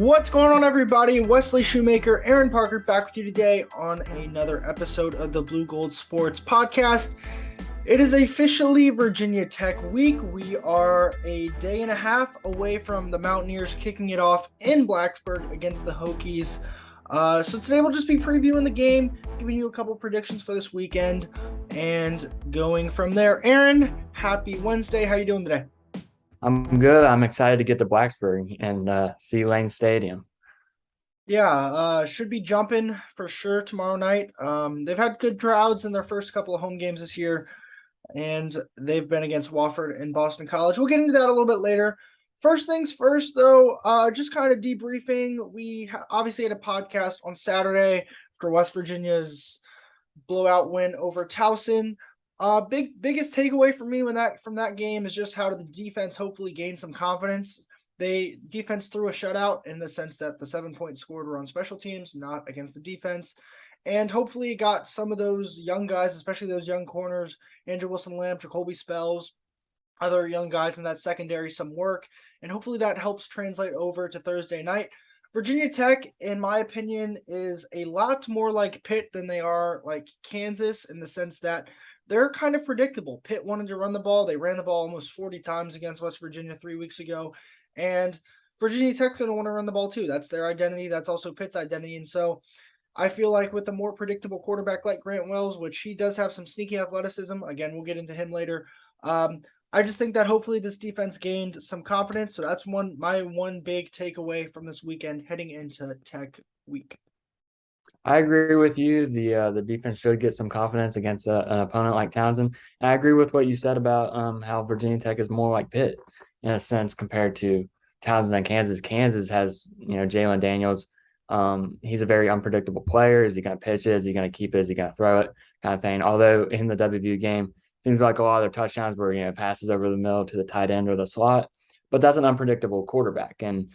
What's going on, everybody? Wesley, Shoemaker, Aaron Parker back with you today on another episode of the Blue Gold Sports Podcast. It is officially Virginia Tech week. We are a day and a half away from the Mountaineers kicking it off in Blacksburg against the Hokies. So today we'll just be previewing the game, giving you a couple predictions for this weekend, and going from there. Aaron, happy Wednesday. How you doing today? I'm good. I'm excited to get to Blacksburg and see Lane Stadium. Yeah, should be jumping for sure tomorrow night. They've had good crowds in their first couple of home games this year, and they've been against Wofford and Boston College. We'll get into that a little bit later. First things first, though, just kind of debriefing. We obviously had a podcast on Saturday for West Virginia's blowout win over Towson. Biggest takeaway for me from that game is just how the defense hopefully gained some confidence. Defense threw a shutout in the sense that the 7 points scored were on special teams, not against the defense. And hopefully it got some of those young guys, especially those young corners, Andrew Wilson-Lamb, Jacoby Spells, other young guys in that secondary some work. And hopefully that helps translate over to Thursday night. Virginia Tech, in my opinion, is a lot more like Pitt than they are like Kansas, in the sense that they're kind of predictable. Pitt wanted to run the ball. They ran the ball almost 40 times against West Virginia 3 weeks ago. And Virginia Tech's going to want to run the ball too. That's their identity. That's also Pitt's identity. And so I feel like with a more predictable quarterback like Grant Wells, which he does have some sneaky athleticism. Again, we'll get into him later. I just think that hopefully this defense gained some confidence. So that's my one big takeaway from this weekend heading into Tech week. I agree with you. The defense should get some confidence against an opponent like Townsend. And I agree with what you said about how Virginia Tech is more like Pitt in a sense compared to Townsend and Kansas. Kansas has, Jalen Daniels. He's a very unpredictable player. Is he going to pitch it? Is he going to keep it? Is he going to throw it? Kind of thing. Although in the WVU game, seems like a lot of their touchdowns were, passes over the middle to the tight end or the slot. But that's an unpredictable quarterback. And,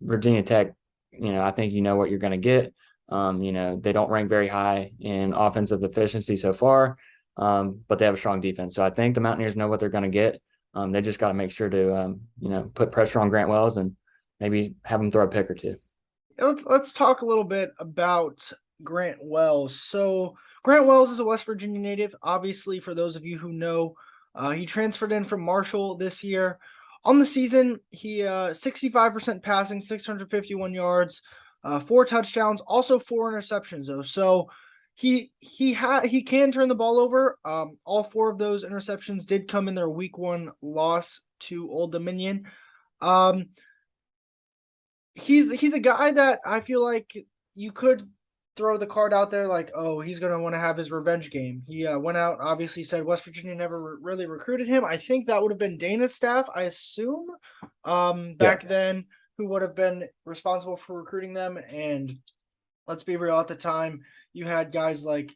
Virginia Tech, I think you know what you're going to get. They don't rank very high in offensive efficiency so far, but they have a strong defense. So I think the Mountaineers know what they're going to get. They just got to make sure to, put pressure on Grant Wells and maybe have him throw a pick or two. Let's talk a little bit about Grant Wells. So Grant Wells is a West Virginia native. Obviously, for those of you who know, he transferred in from Marshall this year. On the season, he 65% passing, 651 yards, 4 touchdowns, also 4 interceptions though. So he can turn the ball over. All 4 of those interceptions did come in their week 1 loss to Old Dominion. He's a guy that I feel like you could throw the card out there like, oh, he's going to want to have his revenge game. He went out, obviously said West Virginia never really recruited him. I think that would have been Dana's staff, I assume, back then, who would have been responsible for recruiting them. And let's be real, at the time, you had guys like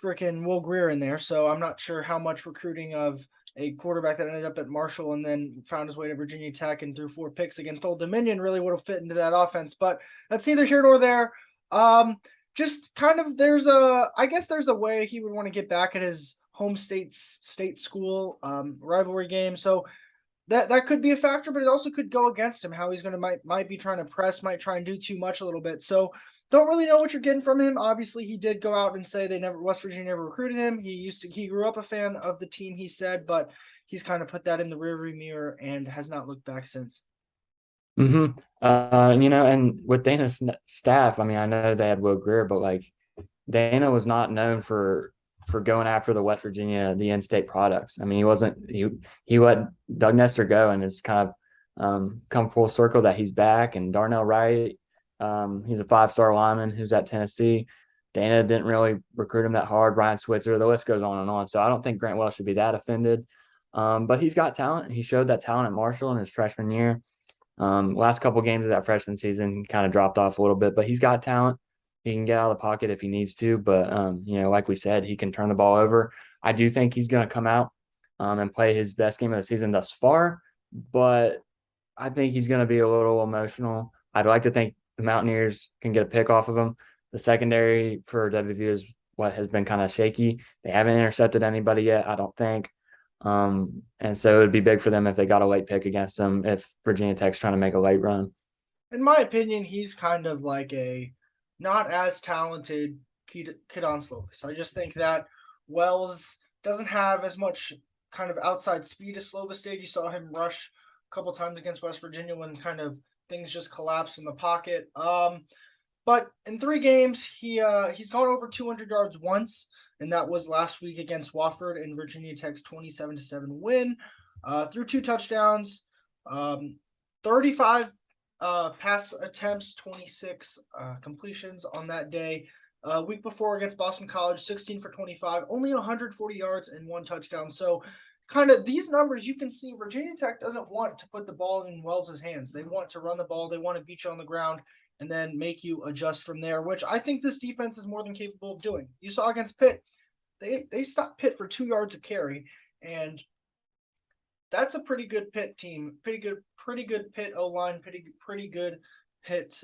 freaking Will Greer in there. So I'm not sure how much recruiting of a quarterback that ended up at Marshall and then found his way to Virginia Tech and threw 4 picks against Old Dominion really would have fit into that offense. But that's neither here nor there. Just kind of I guess there's a way he would want to get back at his home state school rivalry game. So that could be a factor, but it also could go against him, how he's going to might be trying to press, might try and do too much a little bit. So don't really know what you're getting from him. Obviously, he did go out and say West Virginia never recruited him. He grew up a fan of the team, he said, but he's kind of put that in the rearview mirror and has not looked back since. Mm-hmm. And with Dana's staff, I mean, I know they had Will Greer, but like Dana was not known for going after the West Virginia, the in-state products. I mean, he let Doug Nestor go, and it's kind of come full circle that he's back. And Darnell Wright, he's a 5-star lineman who's at Tennessee. Dana didn't really recruit him that hard. Ryan Switzer, the list goes on and on. So I don't think Grant Wells should be that offended. But he's got talent. He showed that talent at Marshall in his freshman year. Last couple games of that freshman season kind of dropped off a little bit, but he's got talent. He can get out of the pocket if he needs to, but like we said, he can turn the ball over. I do think he's going to come out and play his best game of the season thus far, but I think he's going to be a little emotional. I'd like to think the Mountaineers can get a pick off of him. The secondary for WVU is what has been kind of shaky. They haven't intercepted anybody yet, I don't think. And so it would be big for them if they got a late pick against them if Virginia Tech's trying to make a late run. In my opinion, he's kind of like a not as talented Kidon Slovis. I just think that Wells doesn't have as much kind of outside speed as Slovis did. You saw him rush a couple times against West Virginia when kind of things just collapsed in the pocket. But in 3 games, he's gone over 200 yards once, and that was last week against Wofford in Virginia Tech's 27-7 win. Through 2 touchdowns, 35 pass attempts, 26 completions on that day. Week before against Boston College, 16 for 25, only 140 yards and 1 touchdown. So, kind of these numbers, you can see Virginia Tech doesn't want to put the ball in Wells's hands. They want to run the ball, they want to beat you on the ground, and then make you adjust from there, which I think this defense is more than capable of doing. You saw against Pitt, they stopped Pitt for 2 yards of carry, and that's a pretty good Pitt team. Pretty good Pitt O line. Pretty good Pitt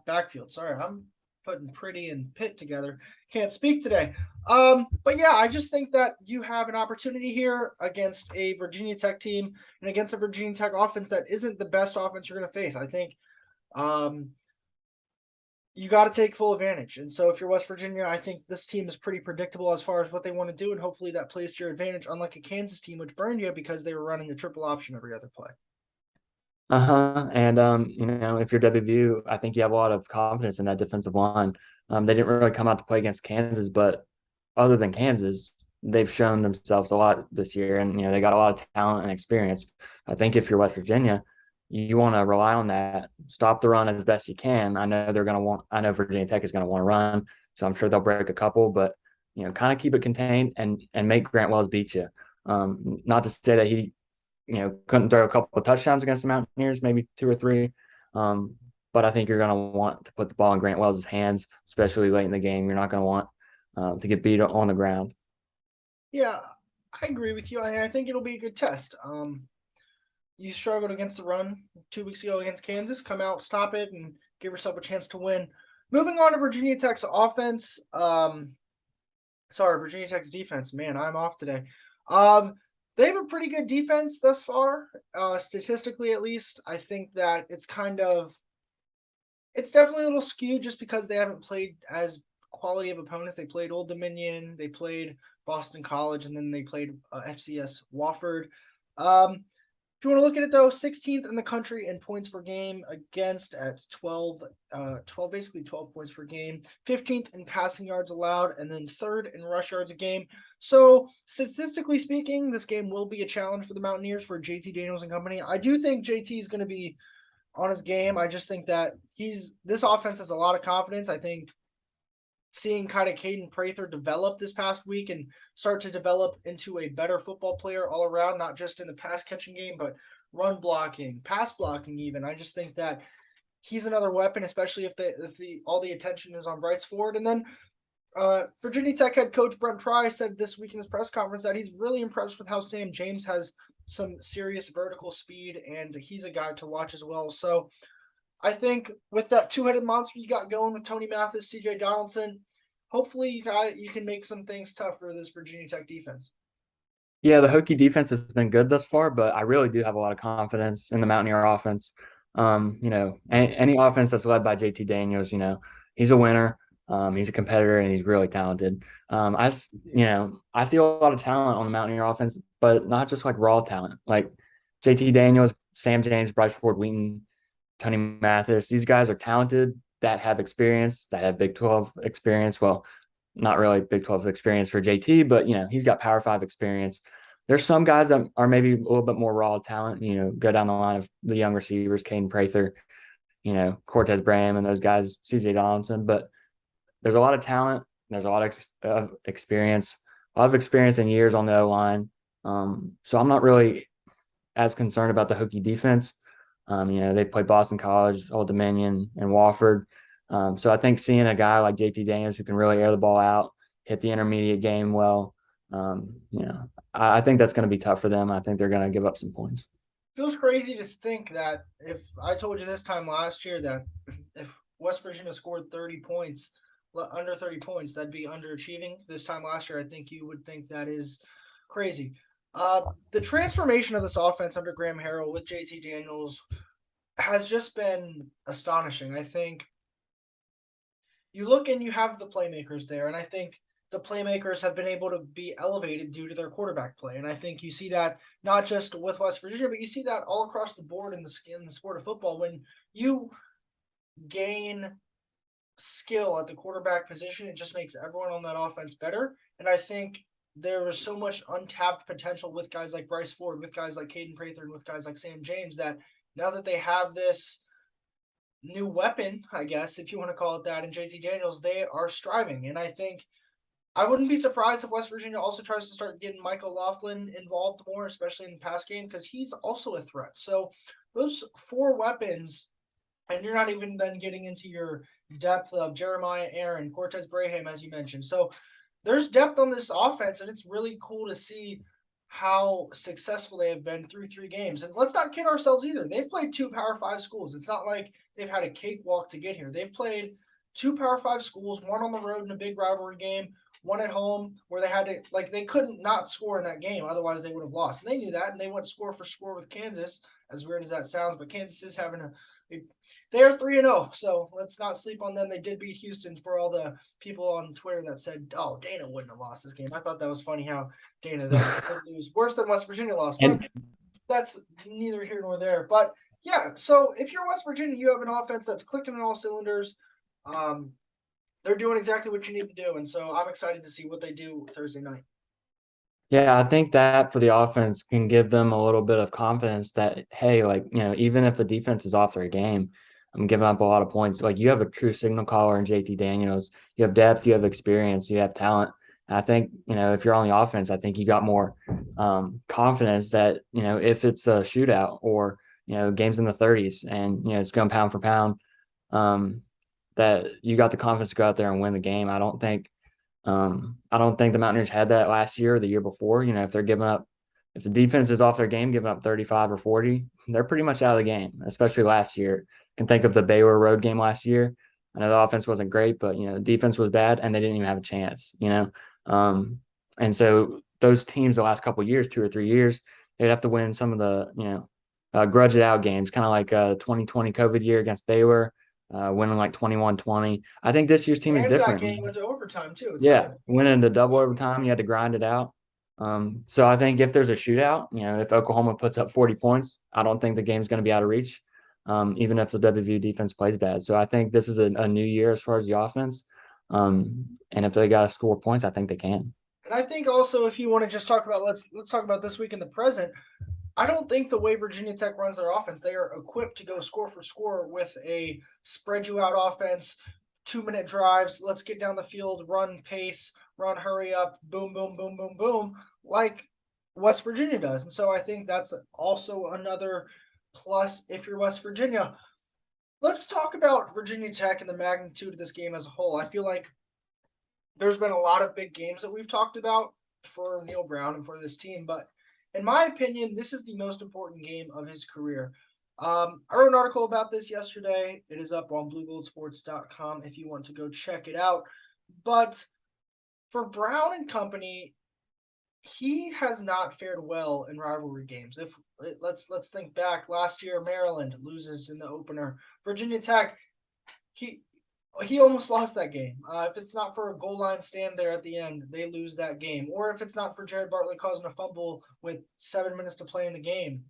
backfield. Sorry, I'm putting pretty and Pitt together. Can't speak today. But yeah, I just think that you have an opportunity here against a Virginia Tech team and against a Virginia Tech offense that isn't the best offense you're going to face. I think you got to take full advantage. And so if you're West Virginia, I think this team is pretty predictable as far as what they want to do. And hopefully that plays to your advantage, unlike a Kansas team, which burned you because they were running a triple option every other play. And if you're WVU, I think you have a lot of confidence in that defensive line. They didn't really come out to play against Kansas, but other than Kansas, they've shown themselves a lot this year, and they got a lot of talent and experience. I think if you're West Virginia, you want to rely on that, stop the run as best you can. I know Virginia Tech is going to want to run, so I'm sure they'll break a couple, but kind of keep it contained and make Grant Wells beat you. Not to say that he couldn't throw a couple of touchdowns against the Mountaineers, maybe 2 or 3. But I think you're going to want to put the ball in Grant Wells' hands, especially late in the game. You're not going to want to get beat on the ground. Yeah, I agree with you. I think it'll be a good test. You struggled against the run 2 weeks ago against Kansas. Come out, stop it, and give yourself a chance to win. Moving on to Virginia Tech's offense. Virginia Tech's defense. Man, I'm off today. They have a pretty good defense thus far, statistically at least. I think that it's definitely a little skewed just because they haven't played as quality of opponents. They played Old Dominion, they played Boston College, and then they played FCS Wofford. If you want to look at it though, 16th in the country in points per game against at 12 points per game, 15th in passing yards allowed, and then 3rd in rush yards a game. So statistically speaking, this game will be a challenge for the Mountaineers for JT Daniels and company. I do think JT is going to be on his game. I just think that this offense has a lot of confidence. I think seeing kind of Caden Prather develop this past week and start to develop into a better football player all around, not just in the pass catching game, but run blocking, pass blocking even. I just think that he's another weapon, especially if all the attention is on Bryce Ford. And then Virginia Tech head coach Brent Pry said this week in his press conference that he's really impressed with how Sam James has some serious vertical speed, and he's a guy to watch as well. So I think with that two-headed monster you got going with Tony Mathis, CJ Donaldson, hopefully you can make some things tough for this Virginia Tech defense. Yeah, the Hokie defense has been good thus far, but I really do have a lot of confidence in the Mountaineer offense. Any offense that's led by JT Daniels, he's a winner. He's a competitor and he's really talented. I see a lot of talent on the Mountaineer offense, but not just like raw talent. Like JT Daniels, Sam James, Bryce Ford Wheaton, Tony Mathis. These guys are talented that have experience, that have Big 12 experience. Well, not really Big 12 experience for JT, but he's got Power 5 experience. There's some guys that are maybe a little bit more raw talent. Go down the line of the young receivers, Caden Prather, Cortez Bram, and those guys, CJ Donaldson. But there's a lot of talent. There's a lot of experience, a lot of experience in years on the O line. So I'm not really as concerned about the Hokie defense. They played Boston College, Old Dominion, and Wofford. So I think seeing a guy like JT Daniels who can really air the ball out, hit the intermediate game well, I think that's going to be tough for them. I think they're going to give up some points. Feels crazy to think that if I told you this time last year that if West Virginia scored 30 points, under 30 points, that'd be underachieving. This time last year, I think you would think that is crazy. The transformation of this offense under Graham Harrell with JT Daniels has just been astonishing. I think you look and you have the playmakers there, and I think the playmakers have been able to be elevated due to their quarterback play. And I think you see that not just with West Virginia, but you see that all across the board in the sport of football. When you gain skill at the quarterback position, it just makes everyone on that offense better. And I think there was so much untapped potential with guys like Bryce Ford, with guys like Caden Prather, and with guys like Sam James that now that they have this new weapon, I guess, if you want to call it that, in JT Daniels, they are striving. And I think I wouldn't be surprised if West Virginia also tries to start getting Michael Laughlin involved more, especially in the pass game, because he's also a threat. So those four weapons, and you're not even then getting into your depth of Jeremiah Aaron, Cortez Braham, as you mentioned. So there's depth on this offense, and it's really cool to see how successful they have been through 3 games. And let's not kid ourselves either. They've played 2 Power 5 schools. It's not like they've had a cakewalk to get here. They've played 2 Power 5 schools, one on the road in a big rivalry game, one at home where they had to, like, they couldn't not score in that game. Otherwise, they would have lost. And they knew that, and they went score for score with Kansas, as weird as that sounds. But Kansas is having they are 3-0, so let's not sleep on them. They did beat Houston for all the people on Twitter that said, "Oh, Dana wouldn't have lost this game." I thought that was funny how Dana then did lose worse than West Virginia lost, but And that's neither here nor there. But yeah, so if you're West Virginia, you have an offense that's clicking on all cylinders. Um, they're doing exactly what you need to do, and so I'm excited to see what they do Thursday night. yeah, I think that for the offense can give them a little bit of confidence that, hey, like, even if the defense is off their game, I'm giving up a lot of points. Like, you have a true signal caller in JT Daniels. You have depth, you have experience, you have talent. And I think, if you're on the offense, I think you got more confidence that, if it's a shootout or, games in the 30s and, it's going pound for pound, that you got the confidence to go out there and win the game. I don't think the Mountaineers had that last year or the year before. If the defense is off their game, giving up 35 or 40, they're pretty much out of the game, especially last year. I can think of the Baylor road game last year. I know the offense wasn't great, but, the defense was bad and they didn't even have a chance. And so those teams the last couple of years, 2 or 3 years, they'd have to win some of the, grudge it out games, kind of like 2020 COVID year against Baylor, winning like 21-20. I think this year's team is And that different. game went to overtime too. Yeah, winning into double overtime, you had to grind it out. So I think if there's a shootout, if Oklahoma puts up 40 points, I don't think the game's going to be out of reach, even if the WVU defense plays bad. So I think this is a new year as far as the offense. And if they got to score points, I think they can. And I think also if you want to just talk about let's talk about this week in the present. I don't think the way Virginia Tech runs their offense, they are equipped to go score for score with a spread you out offense, 2-minute drives. Let's get down the field, run pace, run hurry up, boom, boom, boom, boom, boom, like West Virginia does. And so I think that's also another plus if you're West Virginia. Let's talk about Virginia Tech and the magnitude of this game as a whole. I feel like there's been a lot of big games that we've talked about for Neil Brown and for this team, but in my opinion, this is the most important game of his career. I wrote an article about this yesterday. It is up on bluegoldsports.com if you want to go check it out. But for Brown and company, he has not fared well in rivalry games. If let's think back last year, Maryland loses in the opener. Virginia Tech, he almost lost that game. If it's not for a goal line stand there at the end, they lose that game. Or if it's not for Jared Bartlett causing a fumble with 7 minutes to play in the game,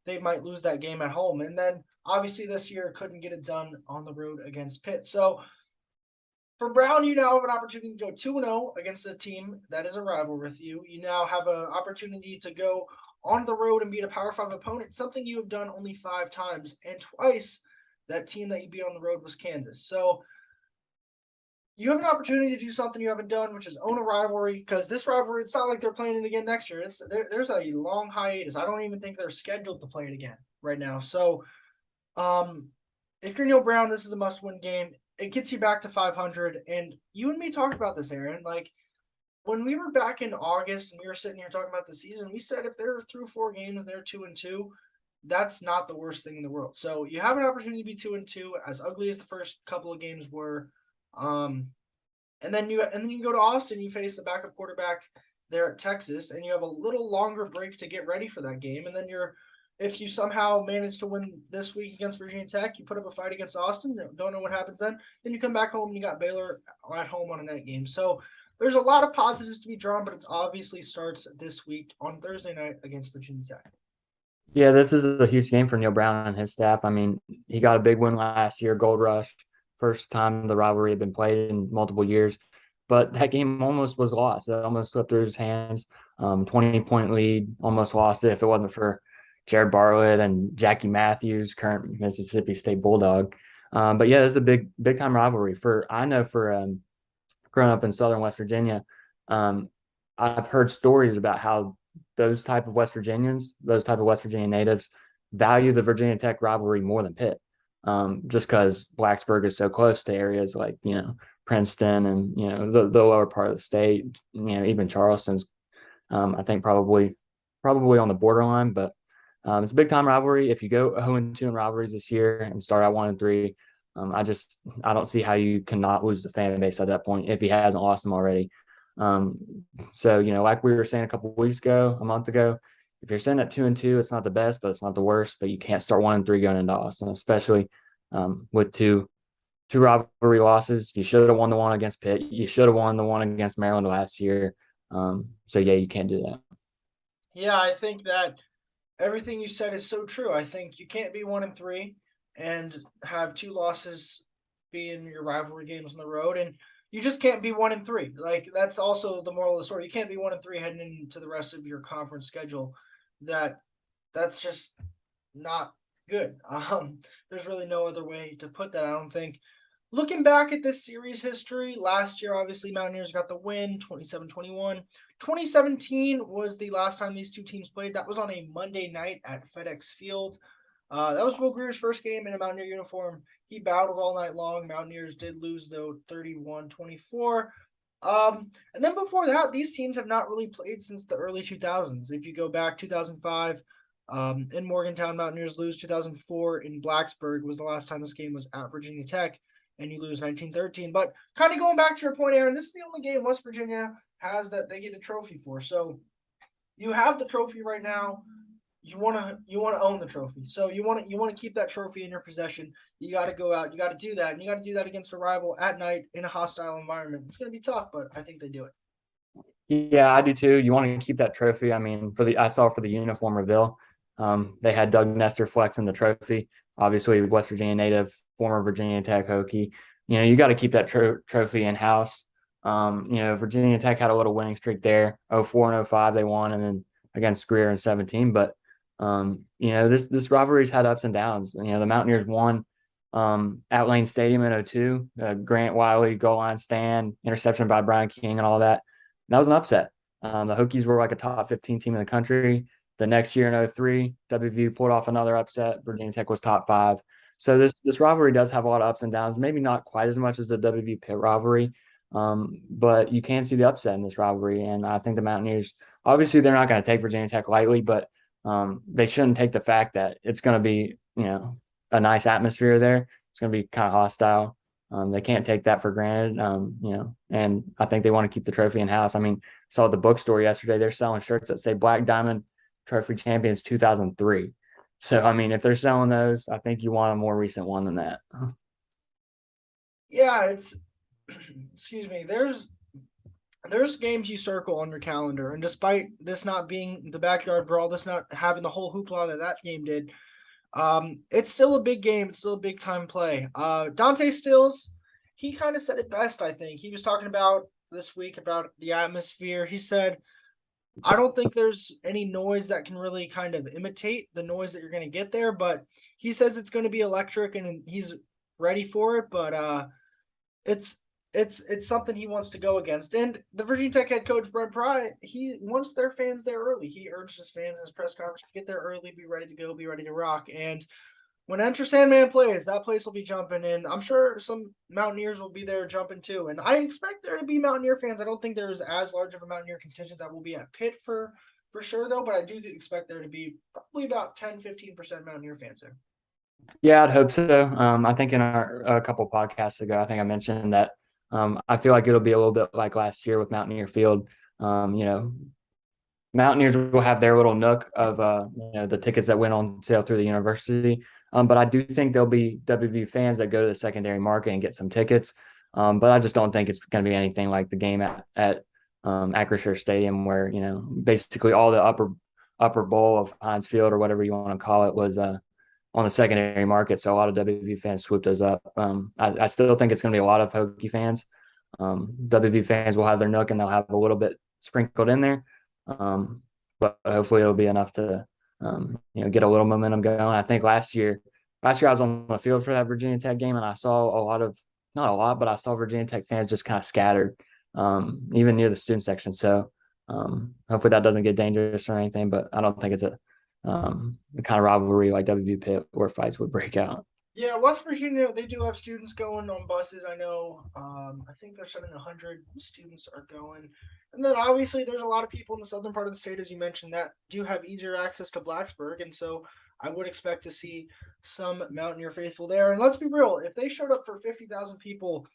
they might lose that game at home. And then obviously this year couldn't get it done on the road against Pitt. So for Brown, you now have an opportunity to go 2-0 against a team that is a rival with you. You now have an opportunity to go on the road and beat a Power 5 opponent, something you have done only 5 times, and twice that team that you beat on the road was Kansas. So you have an opportunity to do something you haven't done, which is own a rivalry, because this rivalry, it's not like they're playing it again next year. There's a long hiatus. I don't even think they're scheduled to play it again right now. So if you're Neil Brown, this is a must-win game. It gets you back to 500. And you and me talked about this, Aaron. Like, when we were back in August and we were sitting here talking about the season, we said if they're through 4 games and they're 2-2, that's not the worst thing in the world. So you have an opportunity to be 2-2, as ugly as the first couple of games were. And then you go to Austin, you face the backup quarterback there at Texas, and you have a little longer break to get ready for that game. And then if you somehow manage to win this week against Virginia Tech, you put up a fight against Austin. Don't know what happens then. Then you come back home and you got Baylor at home on a night game. So there's a lot of positives to be drawn, but it obviously starts this week on Thursday night against Virginia Tech. Yeah, this is a huge game for Neil Brown and his staff. I mean, he got a big win last year, Gold Rush, first time the rivalry had been played in multiple years. But that game almost was lost. It almost slipped through his hands. 20-point lead, almost lost it if it wasn't for Jared Bartlett and Jackie Matthews, current Mississippi State Bulldog. But yeah, it's a big time rivalry. I know for growing up in Southern West Virginia, I've heard stories about how those type of West Virginians, those type of West Virginia natives value the Virginia Tech rivalry more than Pitt. Just because Blacksburg is so close to areas like, Princeton and, the lower part of the state, even Charleston's, I think probably on the borderline, but it's a big time rivalry. If you go 0-2 in rivalries this year and start out 1-3, I don't see how you cannot lose the fan base at that point if he hasn't lost them already. So, like we were saying a month ago, if you're sitting at 2-2, it's not the best, but it's not the worst. But you can't start 1-3 going into Austin, especially with two rivalry losses. You should have won the one against Pitt. You should have won the one against Maryland last year. So yeah, you can't do that. Yeah, I think that everything you said is so true. I think you can't be 1-3 and have two losses be in your rivalry games on the road, and you just can't be 1-3. Like, that's also the moral of the story. You can't be 1-3 heading into the rest of your conference schedule. That's just not good. There's really no other way to put that, I don't think. Looking back at this series history, last year, obviously, Mountaineers got the win, 27-21. 2017 was the last time these two teams played. That was on a Monday night at FedEx Field. That was Will Greer's first game in a Mountaineer uniform. He battled all night long. Mountaineers did lose, though, 31-24. And then before that, these teams have not really played since the early 2000s. If you go back, 2005, in Morgantown, Mountaineers lose. 2004 in Blacksburg was the last time this game was at Virginia Tech, and you lose 19-13. But kind of going back to your point, Aaron, this is the only game West Virginia has that they get a trophy for. So you have the trophy right now. You want to own the trophy. So you want to keep that trophy in your possession. You got to go out. You got to do that, and you got to do that against a rival at night in a hostile environment. It's going to be tough, but I think they do it. Yeah, I do too. You want to keep that trophy. I mean, I saw for the uniform reveal, they had Doug Nestor flexing the trophy. Obviously, West Virginia native, former Virginia Tech Hokie. You got to keep that trophy in house. Virginia Tech had a little winning streak there. 04 and 05 they won, and then against Greer in 17. But this rivalry's had ups and downs. The Mountaineers won at Lane Stadium in 02. Grant Wiley goal line stand, interception by Brian King, and all that. That was an upset. The Hokies were like a top 15 team in the country. The next year in 03, WVU pulled off another upset. Virginia Tech was top 5. So this rivalry does have a lot of ups and downs. Maybe not quite as much as the WVU Pitt rivalry, but you can see the upset in this rivalry. And I think the Mountaineers, obviously, they're not going to take Virginia Tech lightly, but they shouldn't take the fact that it's going to be, a nice atmosphere there. It's going to be kind of hostile. They can't take that for granted, and I think they want to keep the trophy in house. I mean, saw the bookstore yesterday. They're selling shirts that say Black Diamond Trophy Champions 2003. So, I mean, if they're selling those, I think you want a more recent one than that. Yeah, excuse me. There's games you circle on your calendar, and despite this not being the backyard brawl, this not having the whole hoopla that game did, it's still a big game. It's still a big time play. Dante Stills, he kind of said it best, I think. He was talking about this week about the atmosphere. He said, I don't think there's any noise that can really kind of imitate the noise that you're going to get there, but he says it's going to be electric and he's ready for it, but it's something he wants to go against. And the Virginia Tech head coach, Brent Pry, he wants their fans there early. He urged his fans in his press conference to get there early, be ready to go, be ready to rock. And when Enter Sandman plays, that place will be jumping, and I'm sure some Mountaineers will be there jumping too. And I expect there to be Mountaineer fans. I don't think there's as large of a Mountaineer contingent that will be at Pitt for sure, though, but I do expect there to be probably about 10-15% Mountaineer fans there. Yeah, I'd hope so. I think in a couple podcasts ago, I think I mentioned that I feel like it'll be a little bit like last year with Mountaineer Field. You know, Mountaineers will have their little nook of the tickets that went on sale through the university. But I do think there'll be WVU fans that go to the secondary market and get some tickets. But I just don't think it's going to be anything like the game at Acrisure Stadium, where basically all the upper bowl of Heinz Field or whatever you want to call it was on the secondary market. So a lot of WVU fans swooped those up. I still think it's going to be a lot of Hokie fans. WVU fans will have their nook and they'll have a little bit sprinkled in there. But hopefully it'll be enough to get a little momentum going. I think last year I was on the field for that Virginia Tech game, and I saw not a lot, but I saw Virginia Tech fans just kind of scattered, even near the student section. So hopefully that doesn't get dangerous or anything, but I don't think it's the kind of rivalry like WVU Pitt where fights would break out. Yeah, West Virginia, they do have students going on buses. I know. I think they're saying 100 students are going. And then obviously there's a lot of people in the southern part of the state, as you mentioned, that do have easier access to Blacksburg. And so I would expect to see some Mountaineer faithful there. And let's be real, if they showed up for 50,000 people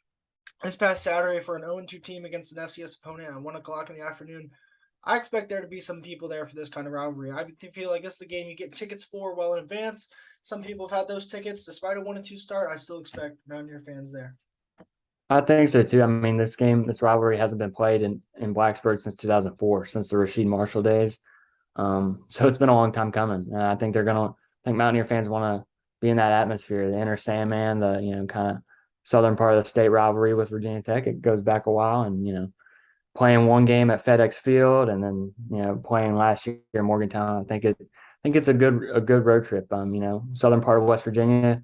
this past Saturday for an 0-2 team against an FCS opponent at 1 o'clock in the afternoon, I expect there to be some people there for this kind of rivalry. I feel like this is the game you get tickets for well in advance. Some people have had those tickets. Despite a 1-2 start, I still expect Mountaineer fans there. I think so too. I mean, this rivalry hasn't been played in Blacksburg since 2004, since the Rasheed Marshall days. So it's been a long time coming. And I think I think Mountaineer fans want to be in that atmosphere, the inner Sandman, the kind of southern part of the state rivalry with Virginia Tech. It goes back a while, and playing one game at FedEx Field and then playing last year in Morgantown. I think it's a good road trip. Southern part of West Virginia,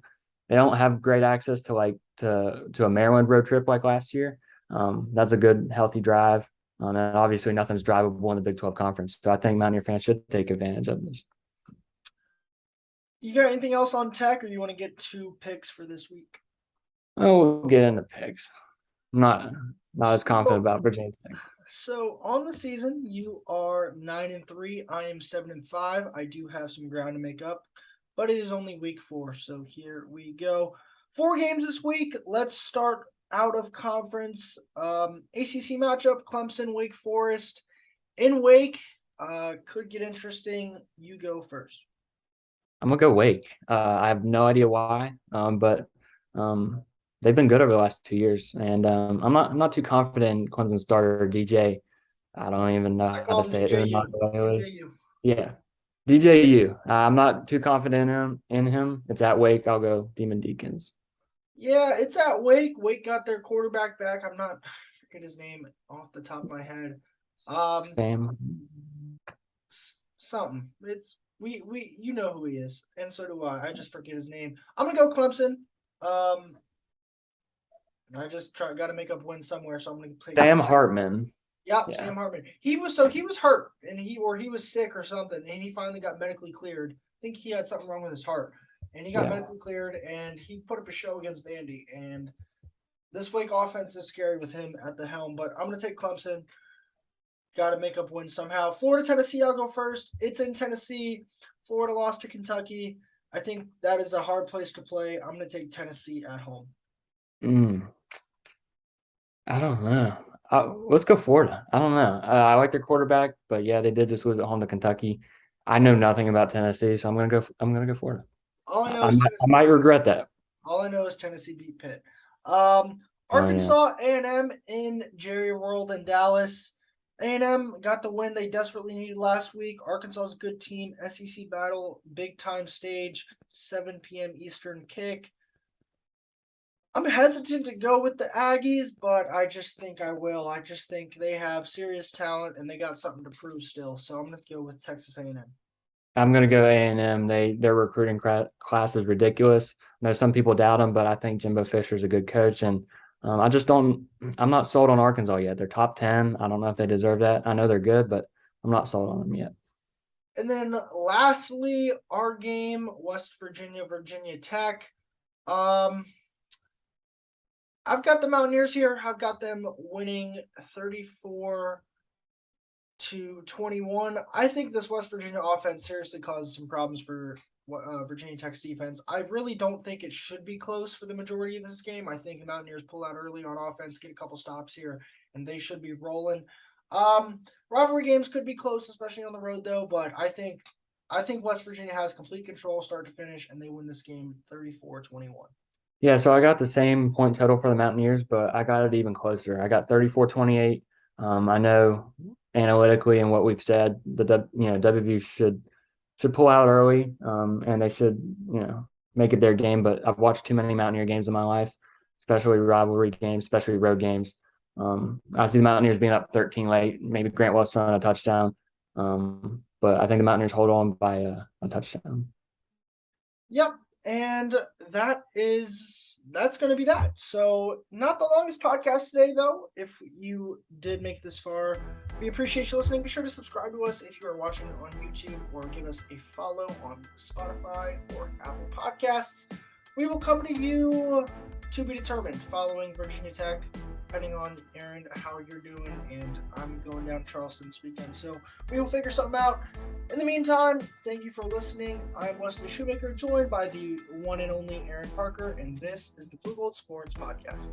they don't have great access to a Maryland road trip like last year. That's a good healthy drive. And obviously nothing's drivable in the Big 12 conference. So I think Mountaineer fans should take advantage of this. You got anything else on Tech, or you want to get 2 picks for this week? Oh, we'll get into picks. I'm not as confident about Virginia Tech. So on the season, you are 9-3. I am 7-5. I do have some ground to make up, but it is only week 4. So here we go. 4 games this week. Let's start out of conference. ACC matchup: Clemson, Wake Forest. In Wake, could get interesting. You go first. I'm gonna go Wake. I have no idea why, but they've been good over the last 2 years, and I'm not too confident in Clemson starter DJ. I don't even know how to say it. DJU. Yeah, DJU. I'm not too confident in him. It's at Wake. I'll go Demon Deacons. Yeah, it's at Wake. Wake got their quarterback back. I forget his name off the top of my head. Sam. Something. It's you know who he is, and so do I. I just forget his name. I'm gonna go Clemson. I just got to make up win somewhere, so I'm gonna play Sam Hartman. Yep, yeah. Sam Hartman. He was hurt, and he was sick or something, and he finally got medically cleared. I think he had something wrong with his heart, and he got medically cleared, and he put up a show against Vandy. And this Wake offense is scary with him at the helm, but I'm gonna take Clemson. Got to make up win somehow. Florida, Tennessee. I'll go first. It's in Tennessee. Florida lost to Kentucky. I think that is a hard place to play. I'm gonna take Tennessee at home. I don't know. Let's go Florida. I don't know. I like their quarterback, but yeah, they did just lose at home to Kentucky. I know nothing about Tennessee, so I'm gonna go Florida. All I know is I might regret that. All I know is Tennessee beat Pitt. Arkansas A&M in Jerry World in Dallas. A&M got the win they desperately needed last week. Arkansas is a good team. SEC battle, big time stage, 7 p.m. Eastern kick. I'm hesitant to go with the Aggies, but I just think I will. I just think they have serious talent and they got something to prove still. So I'm going to go with Texas A&M. I'm going to go A&M. Their recruiting class is ridiculous. I know some people doubt them, but I think Jimbo Fisher's a good coach. And I'm not sold on Arkansas yet. They're top 10. I don't know if they deserve that. I know they're good, but I'm not sold on them yet. And then lastly, our game, West Virginia, Virginia Tech. I've got the Mountaineers here. I've got them winning 34-21. I think this West Virginia offense seriously caused some problems for Virginia Tech's defense. I really don't think it should be close for the majority of this game. I think the Mountaineers pull out early on offense, get a couple stops here, and they should be rolling. Rivalry games could be close, especially on the road, though. But I think West Virginia has complete control, start to finish, and they win this game 34-21. Yeah, so I got the same point total for the Mountaineers, but I got it even closer. I got 34-28. I know analytically and what we've said, WVU should pull out early, and they should, make it their game. But I've watched too many Mountaineer games in my life, especially rivalry games, especially road games. I see the Mountaineers being up 13 late, maybe Grant Wells throwing a touchdown. But I think the Mountaineers hold on by a touchdown. Yep. And that's going to be that. So, not the longest podcast today, though. If you did make it this far, we appreciate you listening. Be sure to subscribe to us if you are watching on YouTube, or give us a follow on Spotify or Apple Podcasts. We will come to you to be determined following Virginia Tech, depending on Aaron, how you're doing, and I'm going down to Charleston this weekend. So we will figure something out. In the meantime, thank you for listening. I'm Wesley Shoemaker, joined by the one and only Aaron Parker, and this is the Blue Gold Sports Podcast.